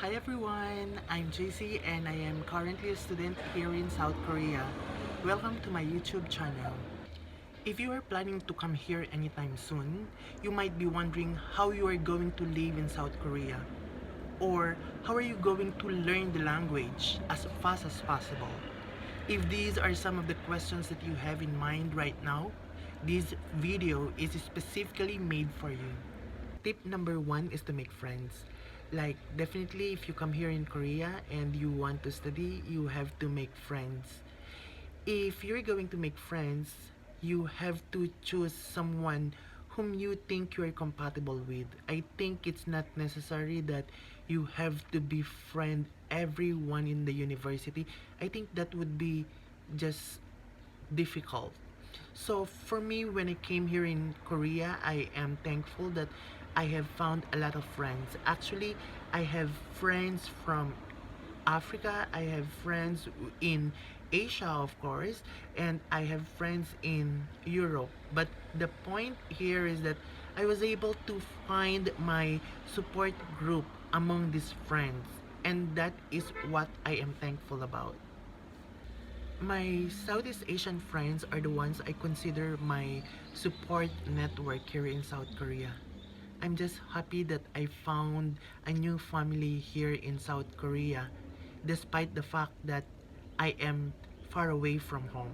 Hi everyone, I'm JC and I am currently a student here in South Korea. Welcome to my YouTube channel. If you are planning to come here anytime soon, you might be wondering how you are going to live in South Korea or how are you going to learn the language as fast as possible. If these are some of the questions that you have in mind right now, this video is specifically made for you. Tip number one is to make friends. Like, definitely, if you come here in Korea and you want to study, you have to make friends. If you're going to make friends, you have to choose someone whom you think you are compatible with. I think it's not necessary that you have to befriend everyone in the university. I think that would be just difficult. So for me, when I came here in Korea, I am thankful that I have found a lot of friends. Actually, I have friends from Africa, I have friends in Asia, of course, and I have friends in Europe. But the point here is that I was able to find my support group among these friends, and that is what I am thankful about. My Southeast Asian friends are the ones I consider my support network here in South Korea. I'm just happy that I found a new family here in South Korea, despite the fact that I am far away from home.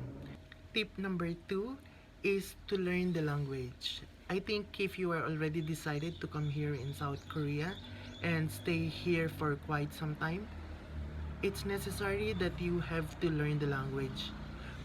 Tip number two is to learn the language. I think if you are already decided to come here in South Korea and stay here for quite some time, it's necessary that you have to learn the language.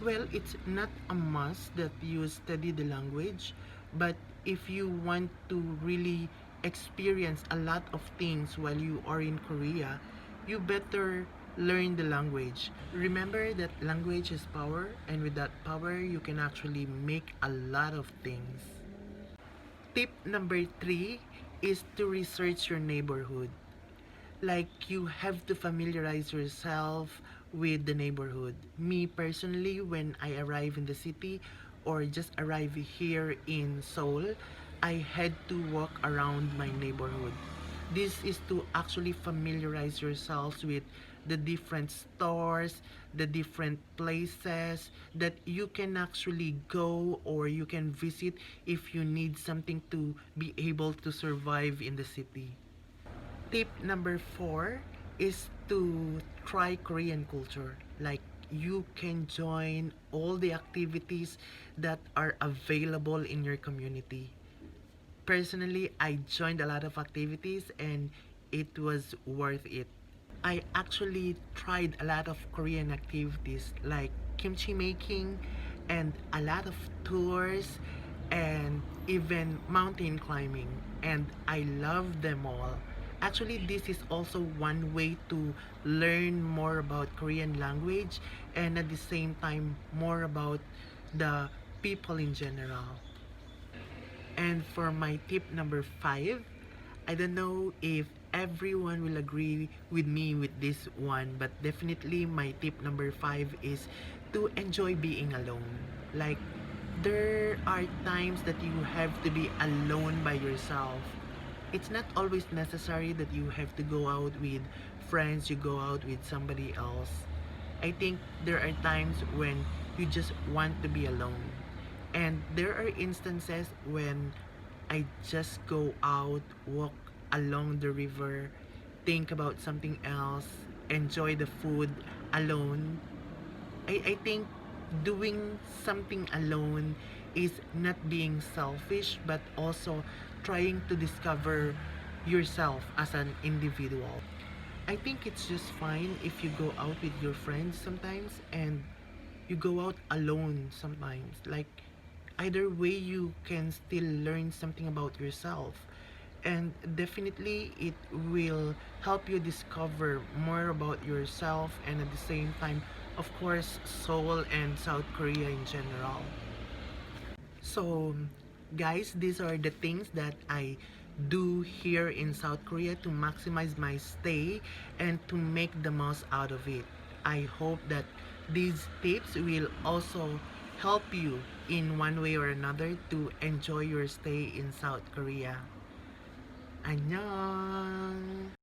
Well, it's not a must that you study the language, but if you want to really experience a lot of things while you are in Korea, you better learn the language. Remember that language is power, and with that power, you can actually make a lot of things. Tip number three is to research your neighborhood. Like, you have to familiarize yourself with the neighborhood. Me personally, when I arrive in the city or just arrive here in Seoul, I had to walk around my neighborhood. This is to actually familiarize yourselves with the different stores, the different places that you can actually go or you can visit if you need something to be able to survive in the city. Tip number four is to try Korean culture. Like, you can join all the activities that are available in your community. Personally, I joined a lot of activities and it was worth it. I actually tried a lot of Korean activities like kimchi making and a lot of tours and even mountain climbing, and I love them all. Actually, this is also one way to learn more about Korean language and at the same time more about the people in general. And for my tip number five, I don't know if everyone will agree with me with this one, but definitely my tip number five is to enjoy being alone. Like, there are times that you have to be alone by yourself. It's not always necessary that you have to go out with friends, you go out with somebody else. I think there are times when you just want to be alone. And there are instances when I just go out, walk along the river, think about something else, enjoy the food alone. I think doing something alone is not being selfish, but also trying to discover yourself as an individual. I think it's just fine if you go out with your friends sometimes and you go out alone sometimes. Like, either way, you can still learn something about yourself. And definitely, it will help you discover more about yourself and at the same time, of course, Seoul and South Korea in general. So, guys, these are the things that I do here in South Korea to maximize my stay and to make the most out of it. I hope that these tips will also help you in one way or another to enjoy your stay in South Korea. Annyeong!